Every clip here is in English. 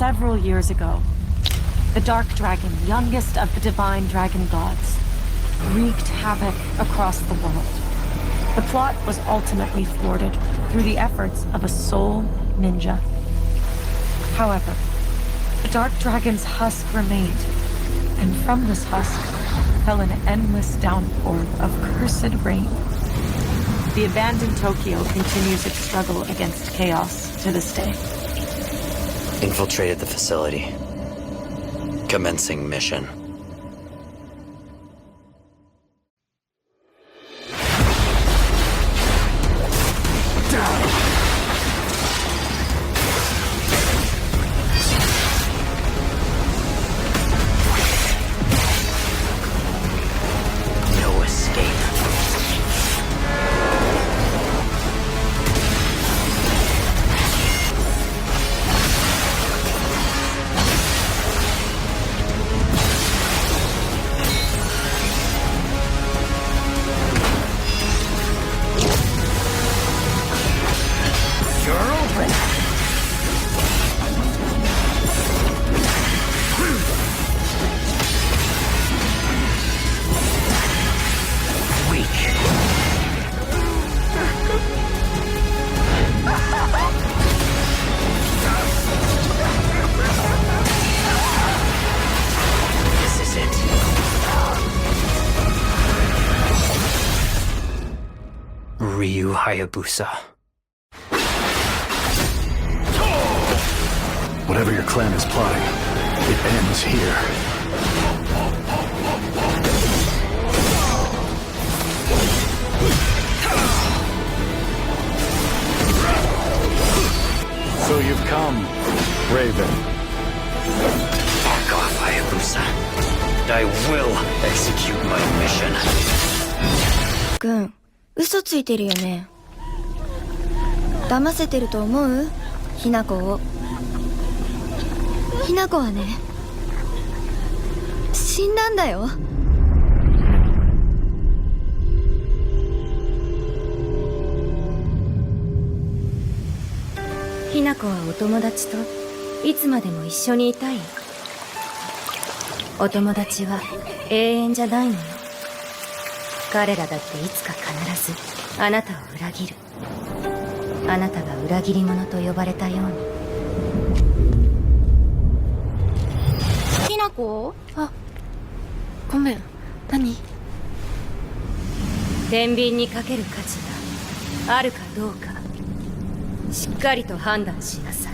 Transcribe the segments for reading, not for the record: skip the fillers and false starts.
Several years ago, the Dark Dragon, youngest of the divine dragon gods, wreaked havoc across the world. The plot was ultimately thwarted through the efforts of a sole ninja. However, the Dark Dragon's husk remained, and from this husk fell an endless downpour of cursed rain. The abandoned Tokyo continues its struggle against chaos to this day. Infiltrated the facility. Commencing mission. Hayabusa. Whatever your clan is plotting, it ends here. So you've come, Raven. Back off, Hayabusa. I will execute my mission. 君、嘘ついてるよね。騙せてると思う？ひなこを。ひなこはね、死んだんだよ。ひなこはお友達といつまでも一緒にいたい。お友達は永遠じゃないのよ。彼らだっていつか必ずあなたを裏切る。あなたが裏切り者と呼ばれたように。ひなこ？あ、ごめん。何？天秤にかける価値があるかどうか、しっかりと判断しなさい。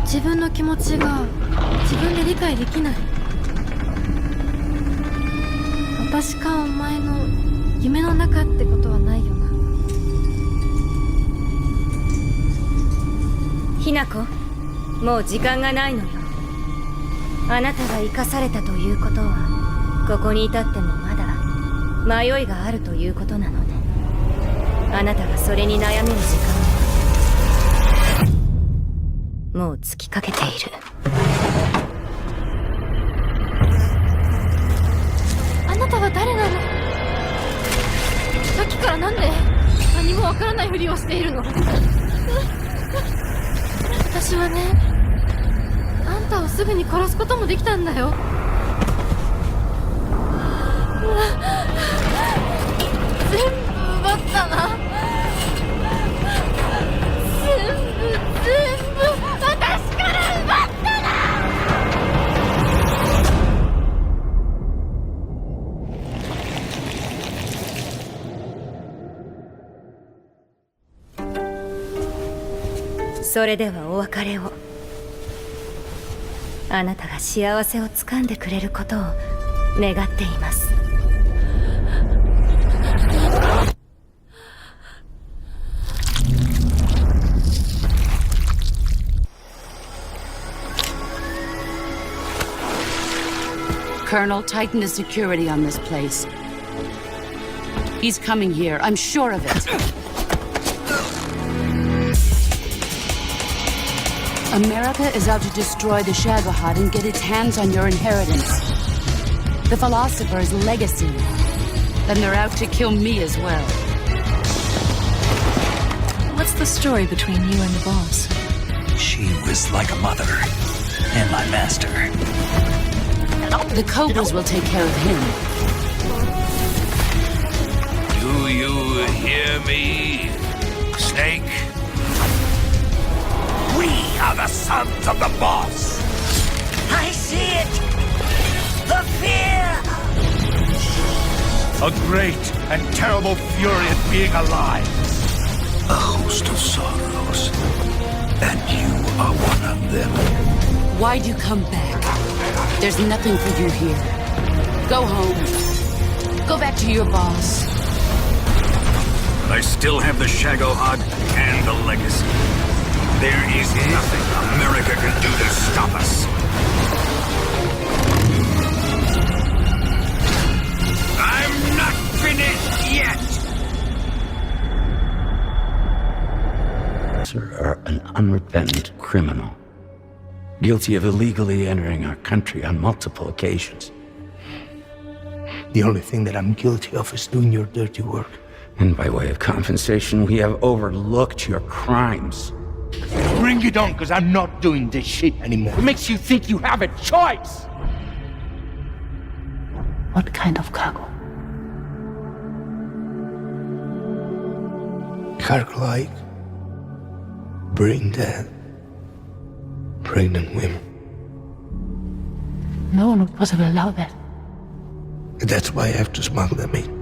自分の気持ちが自分で理解できない。私かお前の夢の中ってことはないよな。ひなこ、もう時間がないのよ。あなたが生かされたということは、ここに至ってもまだ迷いがあるということなのね。あなたがそれに悩める時間もう尽きかけている。あなたは誰なの？さっきからなんで何もわからないふりをしているの？私はね、あんたをすぐに殺すこともできたんだよ。全部奪ったな。全部私から奪ったな。それではお別れを。あなたが幸せをつかんでくれることを願っています。Colonel, tighten the security on this place. He's coming here, I'm sure of it. America is out to destroy the Shagohod and get its hands on your inheritance. The Philosopher's legacy. Then they're out to kill me as well. What's the story between you and the boss? She was like a mother, and my master. The Cobras will take care of him. Do you hear me, Snake? We are the sons of the boss! I see it! The fear! A great and terrible fury at being alive. A host of sorrows. And you are one of them. Why'd you come back? There's nothing for you here. Go home. Go back to your boss. I still have the Shagohod and the legacy. There is nothing America can do to stop us. I'm not finished yet! Sir, are an unrepentant criminal. Guilty of illegally entering our country on multiple occasions. The only thing that I'm guilty of is doing your dirty work. And by way of compensation, we have overlooked your crimes. Bring it on, because I'm not doing this shit anymore. What makes you think you have a choice? What kind of cargo? Cargo like brain dead, pregnant women. No one would possibly allow that. That's why I have to smuggle them in.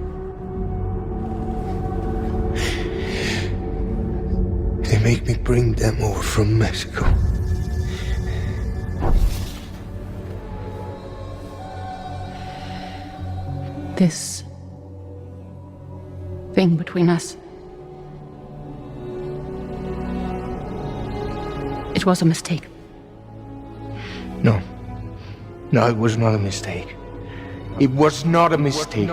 They make me bring them over from Mexico. This thing between us. It was a mistake. No. No, it was not a mistake. It was not a mistake.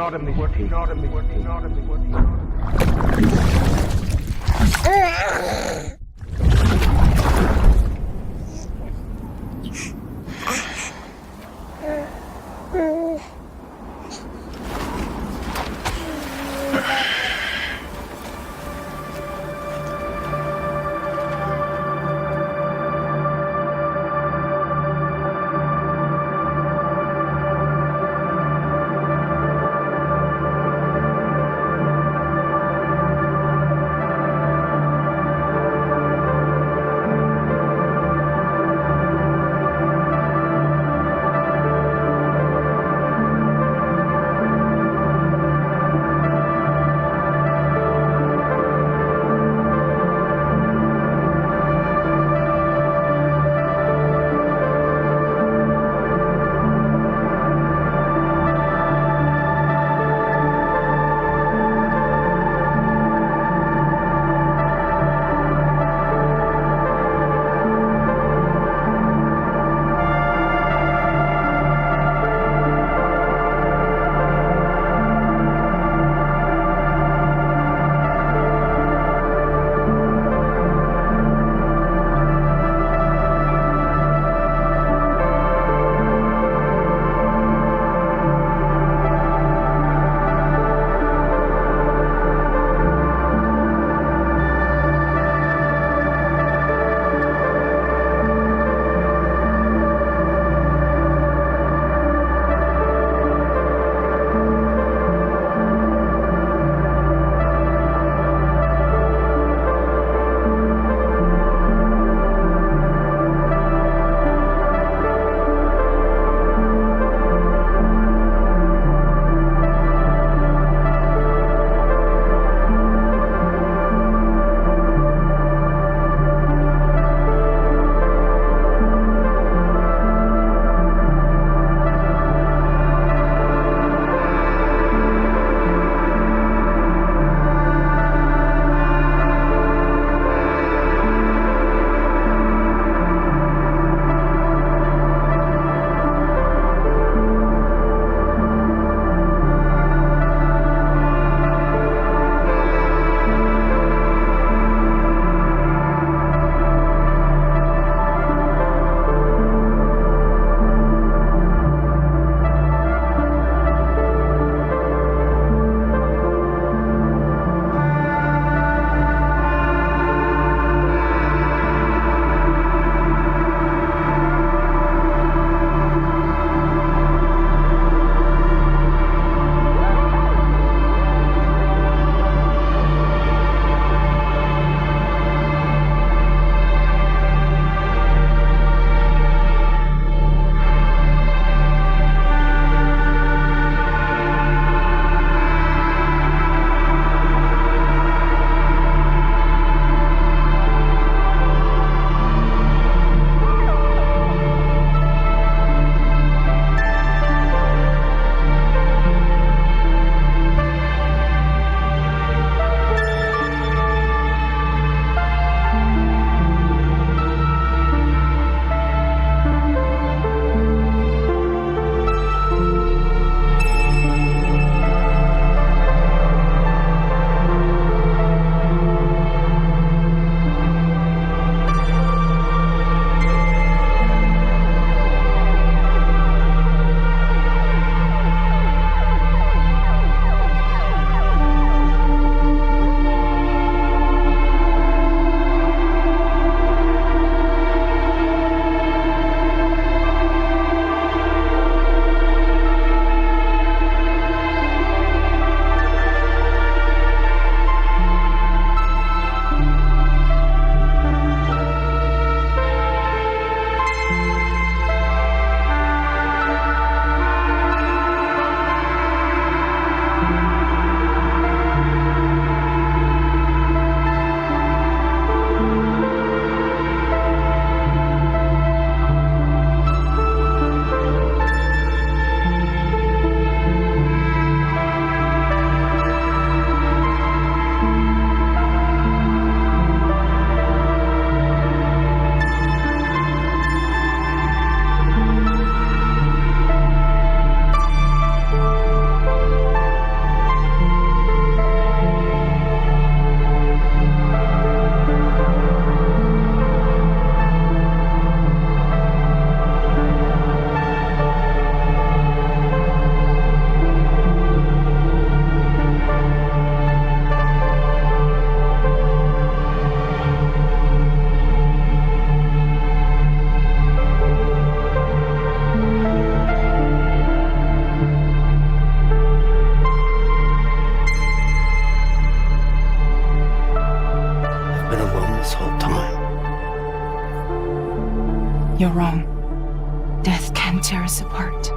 us apart,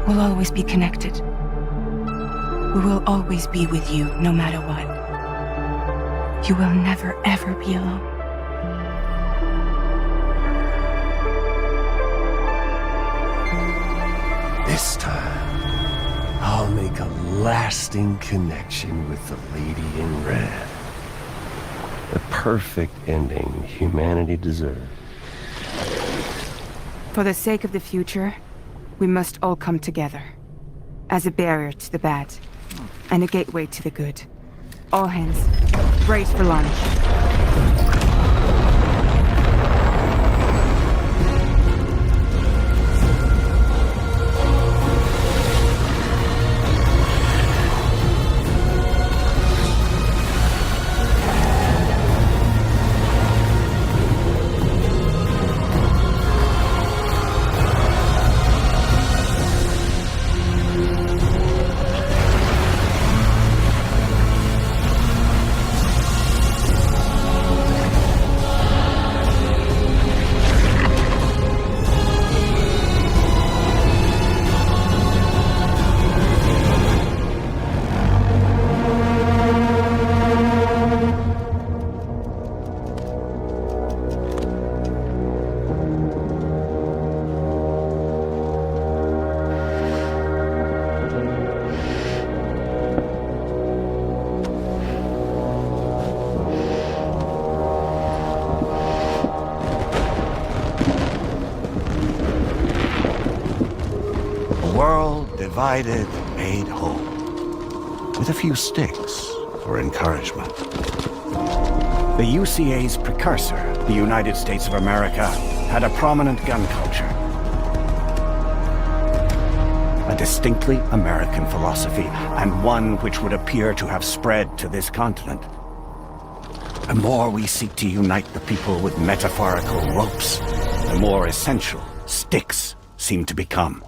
we'll always be connected. We will always be with you, no matter what. You will never, ever be alone. This time, I'll make a lasting connection with the lady in red. The perfect ending humanity deserves. For the sake of the future, we must all come together. As a barrier to the bad, and a gateway to the good. All hands, brace for launch. Divided, made whole. With a few sticks for encouragement. The UCA's precursor, the United States of America, had a prominent gun culture. A distinctly American philosophy, and one which would appear to have spread to this continent. The more we seek to unite the people with metaphorical ropes, the more essential sticks seem to become.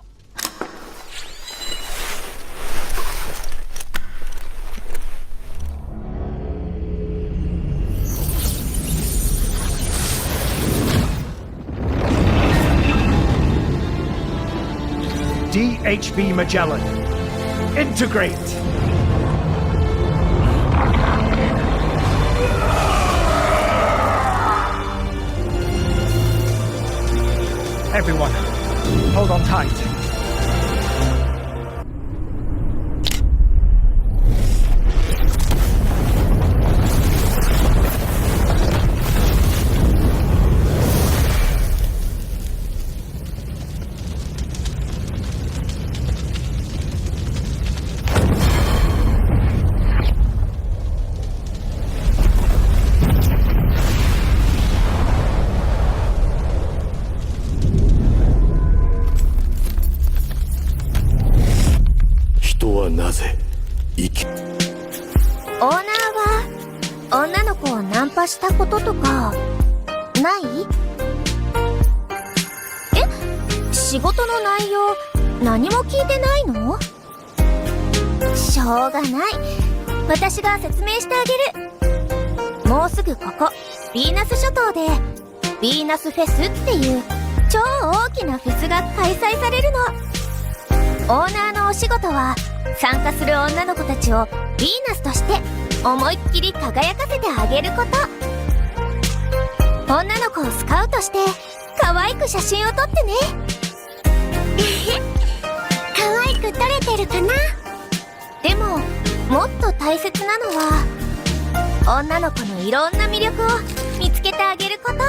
DHB Magellan. Integrate! Everyone, hold on tight.ナンパしたこととかない？え？仕事の内容何も聞いてないの？しょうがない。私が説明してあげる。もうすぐここヴィーナス諸島でヴィーナスフェスっていう超大きなフェスが開催されるの。オーナーのお仕事は参加する女の子たちをヴィーナスとして思いっきり輝かせてあげること。女の子をスカウトして可愛く写真を撮ってね。可愛く撮れてるかな？でももっと大切なのは女の子のいろんな魅力を見つけてあげること。ど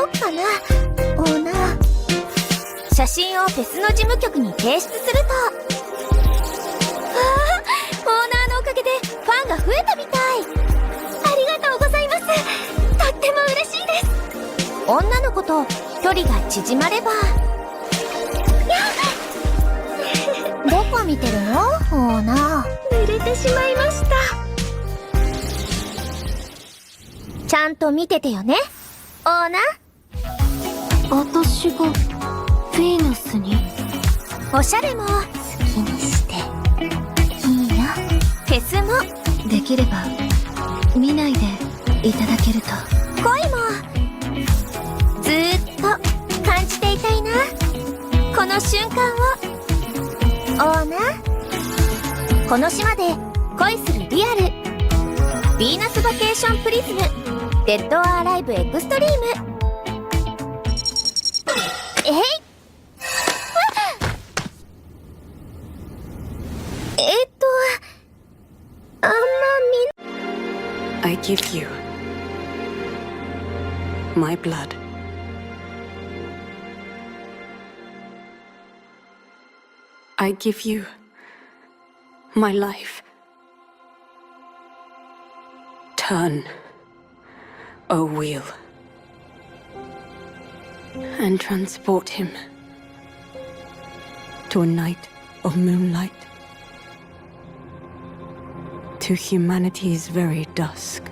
うかな、オーナー。写真をフェスの事務局に提出すると、オーナーのおかげでファンが増えたみたい。ありがとうございます。とっても嬉しいです。女の子と距離が縮まれば。どこ見てるの、オーナー。濡れてしまいました。ちゃんと見ててよね、オーナー。私がヴィーナスに？おしゃれも好きにしていいよ。フェスもできれば見ないでいただけると。恋もずーっと瞬間を。オーナー、この島で恋するリアル。ヴィーナスバケーションプリズム、デッド・オア・アライブ・エクストリーム。えいあんまI give you my blood. I give you my life. Turn, O wheel, and transport him to a night of moonlight, to humanity's very dusk.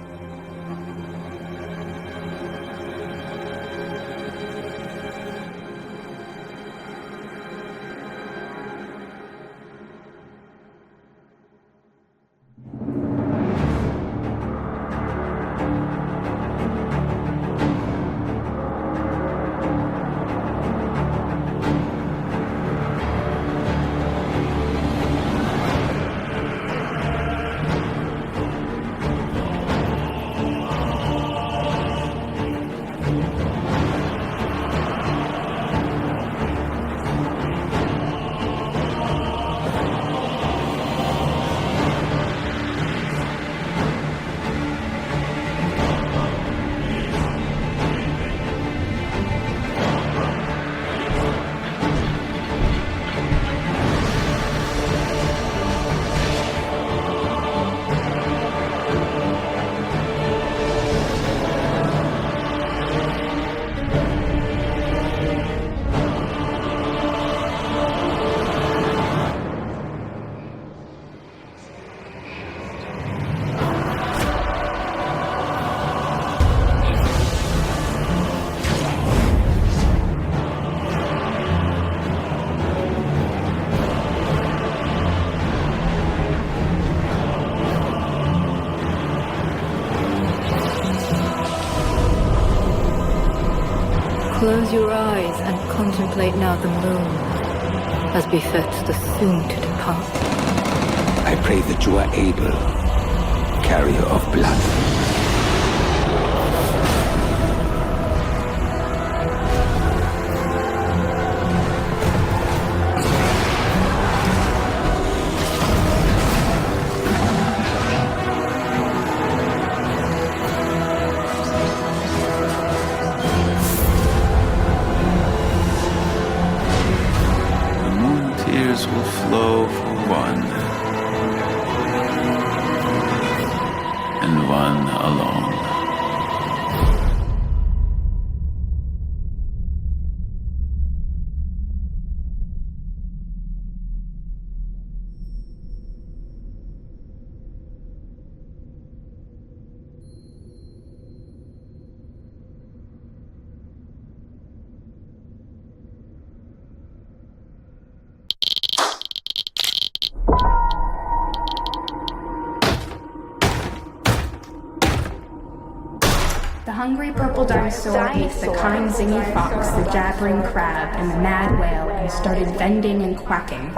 Close your eyes and contemplate now the moon, as befits the soon-to-depart. I pray that you are able, carrier of blood. Will flow for one, and one alone. The hungry purple dinosaur ate the kind zingy fox, the jabbering crab, and the mad whale and started bending and quacking.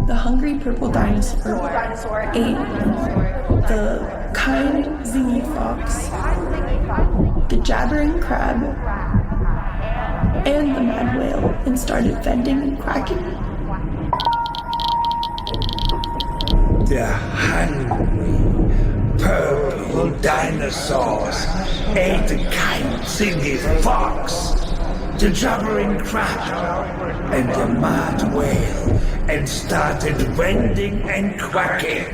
The hungry purple dinosaur ate the kind zingy fox, the jabbering crab, and the mad whale and started bending and quacking. The hungry purple dinosaurs ate the kind zingy fox, the jabbering crab, and the mad whale, and started bending and quacking.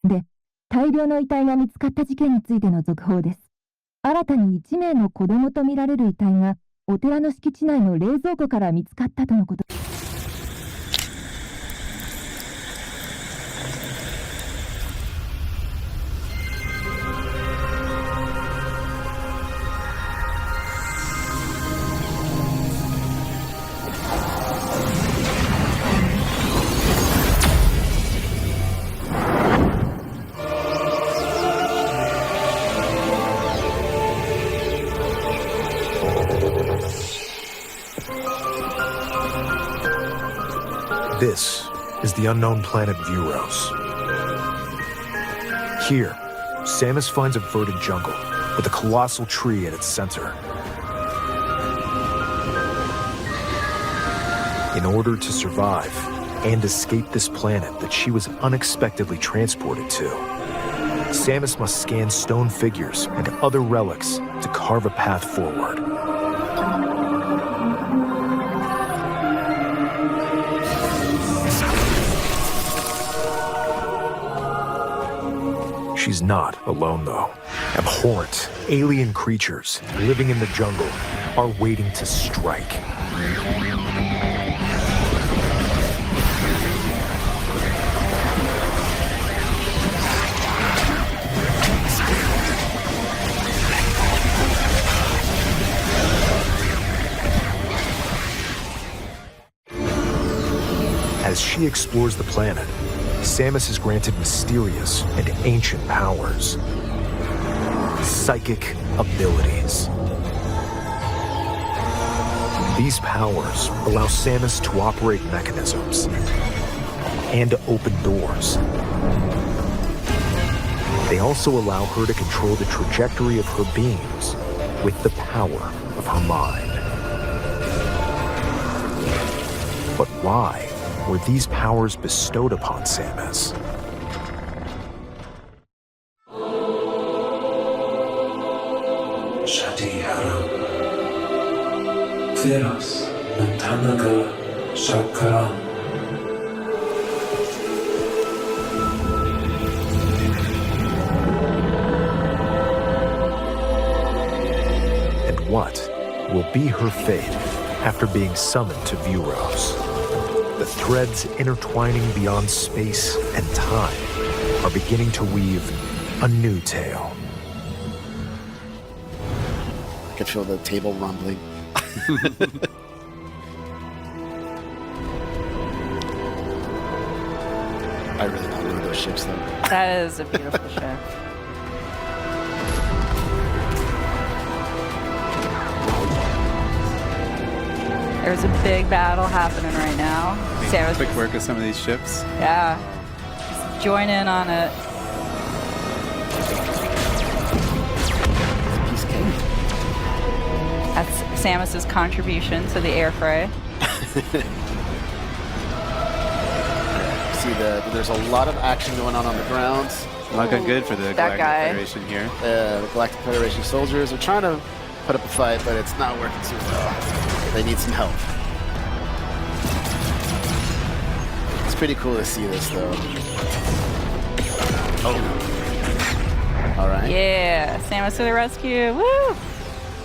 で、大量の遺体が見つかった事件についての続報です。新たに1名の子供とみられる遺体がお寺の敷地内の冷蔵庫から見つかったとのこと。This is the unknown planet Vuros. Here, Samus finds a verdant jungle with a colossal tree at its center. In order to survive and escape this planet that she was unexpectedly transported to, Samus must scan stone figures and other relics to carve a path forward. She's not alone, though. Abhorrent, alien creatures living in the jungle are waiting to strike. As she explores the planet, Samus is granted mysterious and ancient powers. Psychic abilities. These powers allow Samus to operate mechanisms and to open doors. They also allow her to control the trajectory of her beams with the power of her mind. But why were these powers bestowed upon Samus? And what will be her fate after being summoned to Vuros? The threads intertwining beyond space and time are beginning to weave a new tale. I could feel the table rumbling. I really don't know those ships, though. That is a beautiful ship. There's a big battle happening right now. Sarah's quick work with some of these ships. Yeah. Just join in on it. Piece of cake. That's Samus's contribution to the air fray. See, there's a lot of action going on the ground. Looking good for the Galactic Federation here. The Galactic Federation soldiers are trying to put up a fight, but it's not working too well. They need some help. It's pretty cool to see this, though. Oh. All right. Yeah, Samus to the rescue. Woo!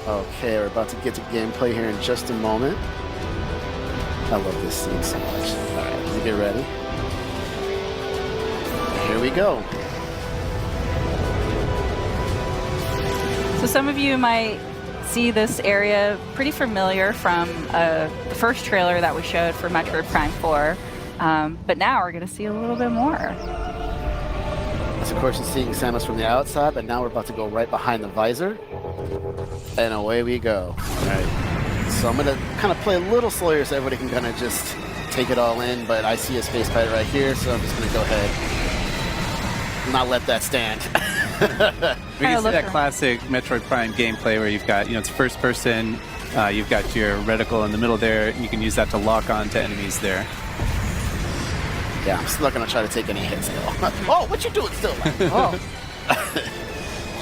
Okay, we're about to get to gameplay here in just a moment. I love this scene so much. All right, let me get ready. Here we go. So some of you might see this area pretty familiar from the first trailer that we showed for Metroid Prime 4, but now we're going to see a little bit more. That's of course seeing Samus from the outside, but now we're about to go right behind the visor, and away we go. All right. So I'm going to kind of play a little slower so everybody can kind of just take it all in, but I see a space pirate right here, so I'm just going to go ahead and not let that stand. We can see that classic Metroid Prime gameplay where you've got, it's first person, you've got your reticle in the middle there, and you can use that to lock on to enemies there. Yeah, I'm still not going to try to take any hits though. Oh, what you doing still? Oh.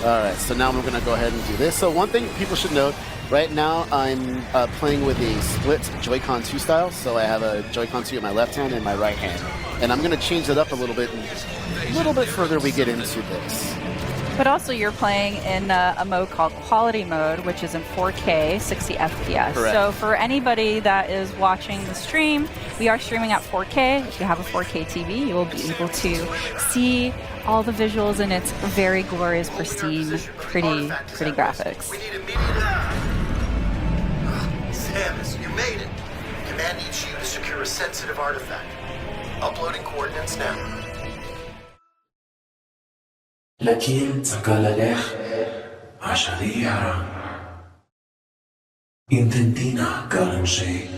Alright, so now I'm going to go ahead and do this. So one thing people should note, right now I'm playing with a split Joy-Con 2 style, so I have a Joy-Con 2 in my left hand and my right hand. And I'm going to change it up a little bit further we get into this. But also you're playing in a mode called Quality Mode, which is in 4K, 60 FPS. Correct. So for anybody that is watching the stream, we are streaming at 4K. If you have a 4K TV, you will be able to see all the visuals in its very glorious, pristine, pretty graphics. Samus, you made it. Command needs you to secure a sensitive artifact. Uploading coordinates now. لكن تقال عشرية intentina كلام شيء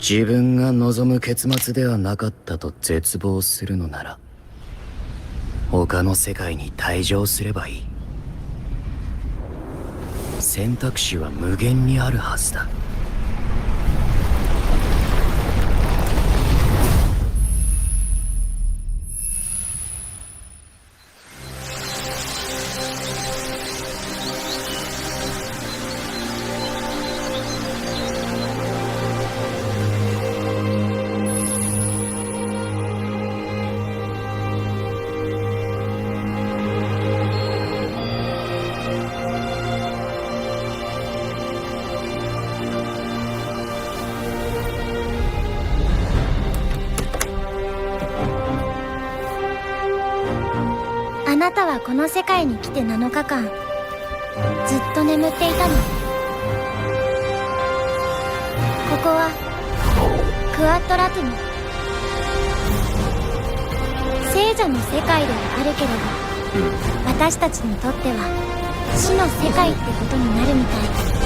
自分が望む結末ではなかったと絶望するのなら他の世界に退場すればいい。選択肢は無限にあるはずだ。あなたはこの世界に来て7日間ずっと眠っていたの。ここはクワットラトゥム、聖者の世界ではあるけれど、私たちにとっては死の世界ってことになるみたい。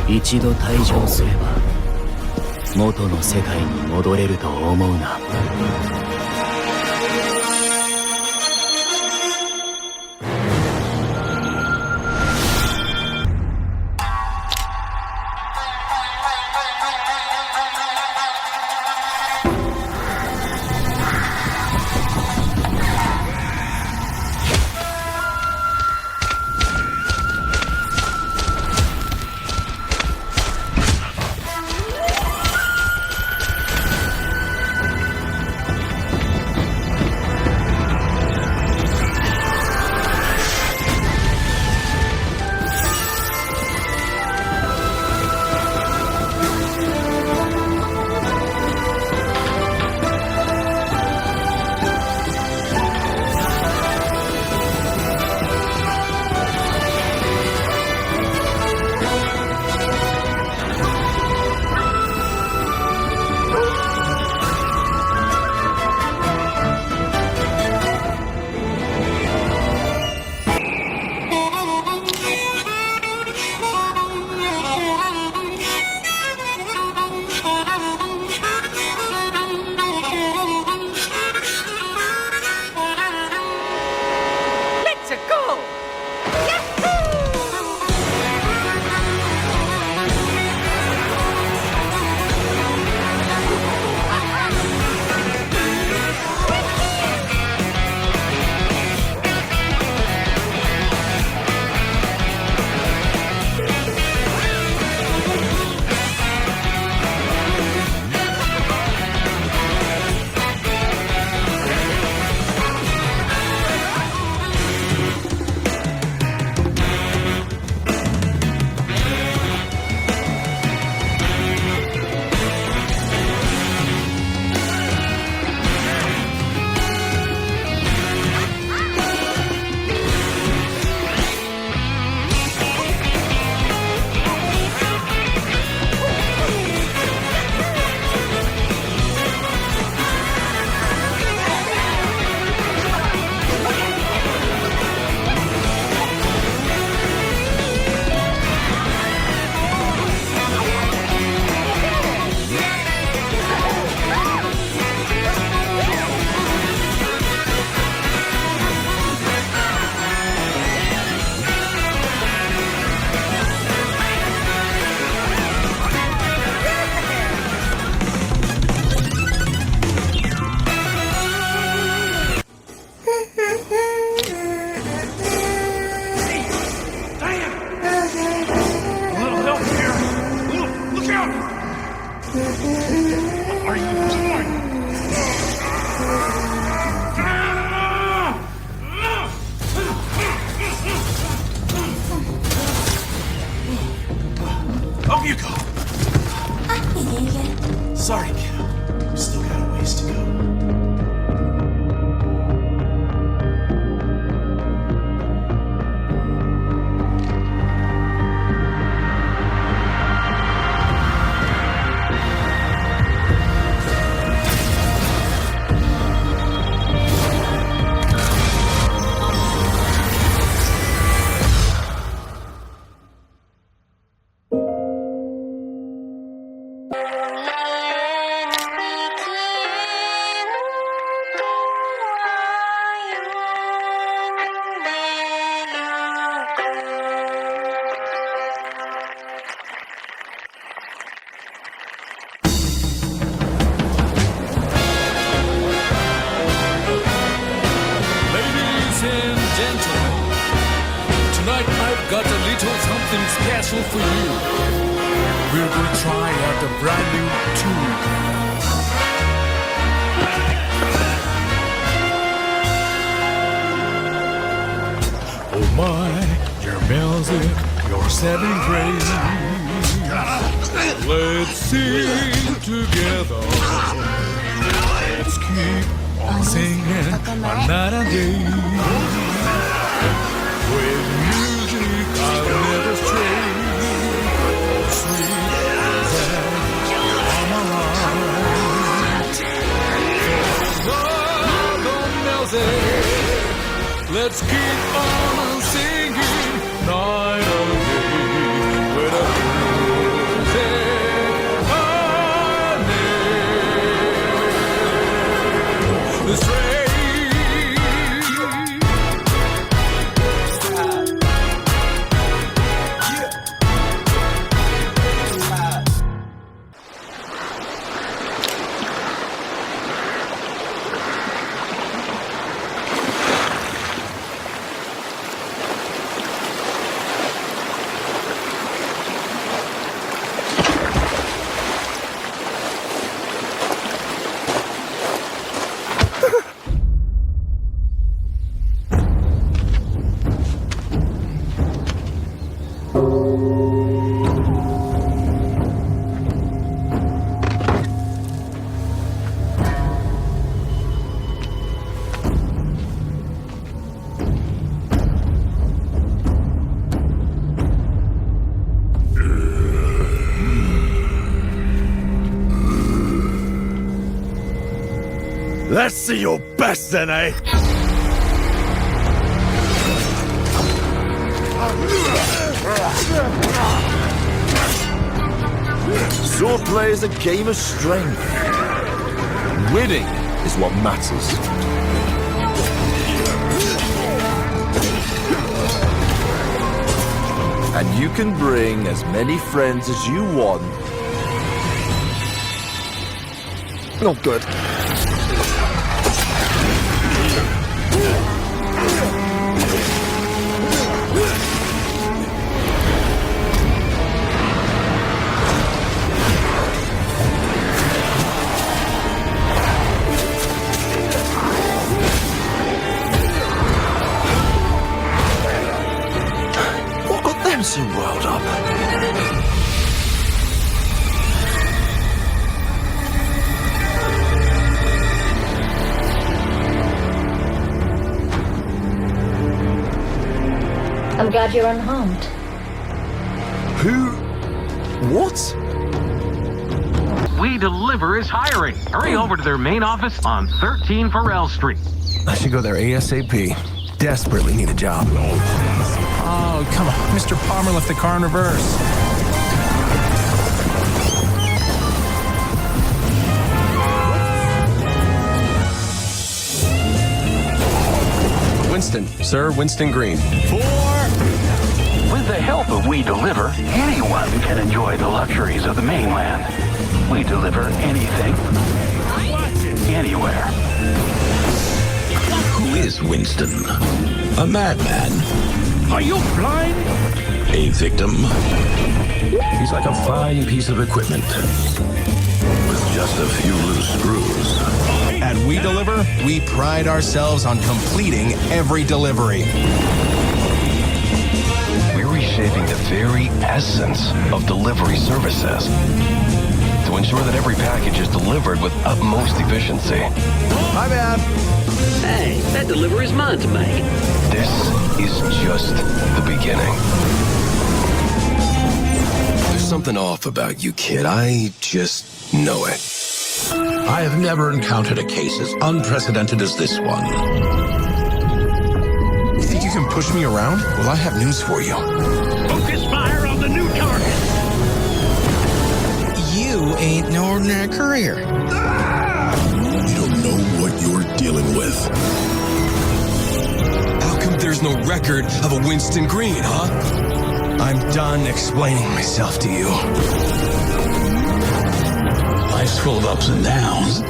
一度退場すれば元の世界に戻れると思うな。Are you doing? Up you go. Sorry, kid. We still got a ways to go. Special for you. We're going to try out the brand new tune. Oh my, your music, you're setting praise. Let's sing together. Let's keep on singing another day. With music, I'll never stray. Sweet as I'm alive. For the music, let's keep on singing night and day. With the music, the stray. Let's see your best then, eh? Swordplay is a game of strength. Winning is what matters. And you can bring as many friends as you want. Not good. What got them so riled up? I'm glad you're unharmed. Who? What? We Deliver is hiring. Hurry over to their main office on 13 Farrell Street. I should go there ASAP. Desperately need a job. Oh, come on. Mr. Palmer left the car in reverse. Winston. Sir, Winston Green. With the help of We Deliver, anyone can enjoy the luxuries of the mainland. We deliver anything, anywhere. Who is Winston? A madman? Are you blind? A victim? He's like a fine piece of equipment. screws. At We Deliver, we pride ourselves on completing every delivery. We're reshaping the very essence of delivery services to ensure that every package is delivered with utmost efficiency. My bad. Hey, that delivery's mine to make. This is just the beginning. There's something off about you, kid. I just know it. I have never encountered a case as unprecedented as this one. You think you can push me around? Well, I have news for you. Focus fire on the new target. You ain't no ordinary courier. You don't know what you're dealing with. How come there's no record of a Winston Green, huh? I'm done explaining myself to you. Life's full of ups and downs.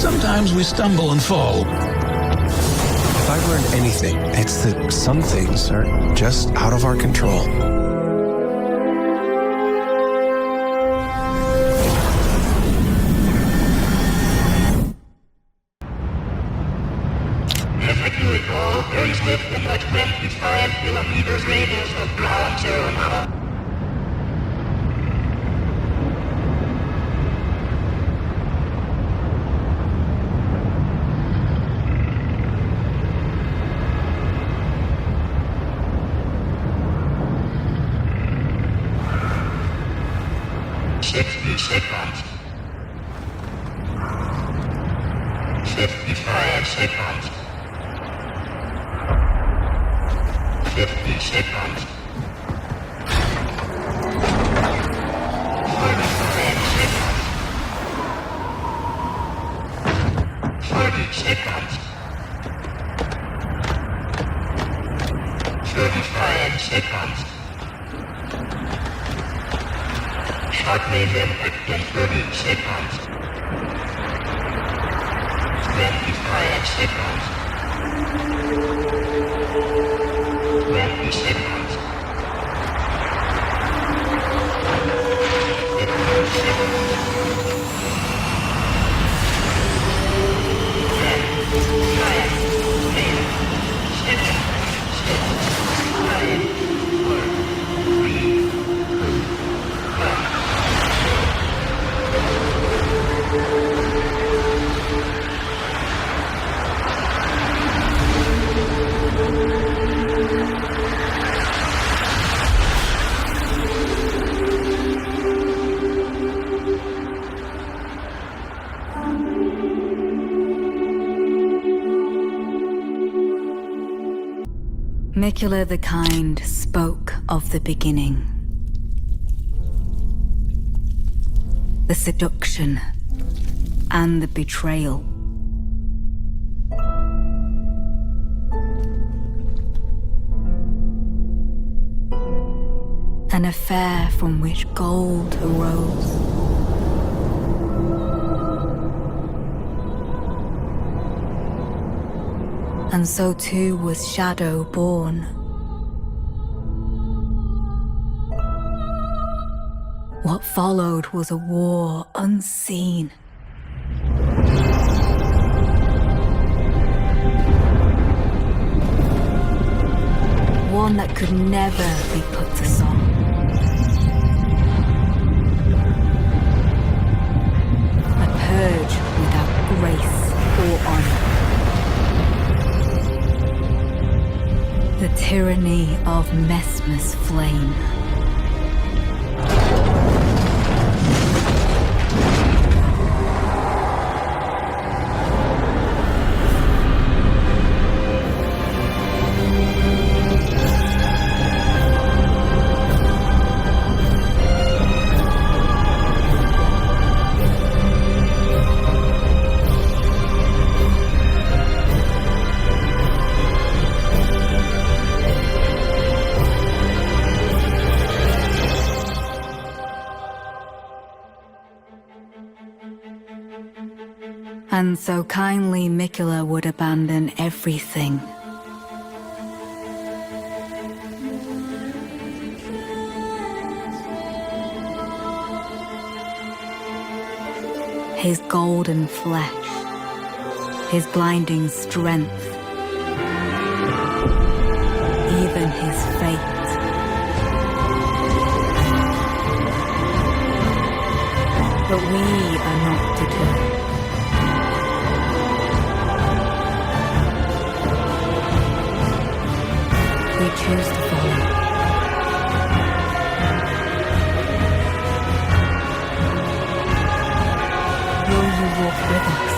Sometimes we stumble and fall. If I've learned anything, it's that some things are just out of our control. If you recall, there is with the like 25 kilometers radius of ground zero now. Seconds. 55 seconds. 50 seconds. 45 seconds. 30 seconds. 35 seconds. Shot made them in 30 seconds. 25 seconds. 20 seconds. 15 seconds. Mikula the Kind spoke of the beginning. The seduction and the betrayal. An affair from which gold arose. And so too was Shadow born. What followed was a war unseen. One that could never be put to song. A purge without grace or honor. The tyranny of Mesmer's flame. And so kindly Mikula would abandon everything. his golden flesh, his blinding strength, even his fate. But we are not deterred. We choose to follow. Will you walk with us?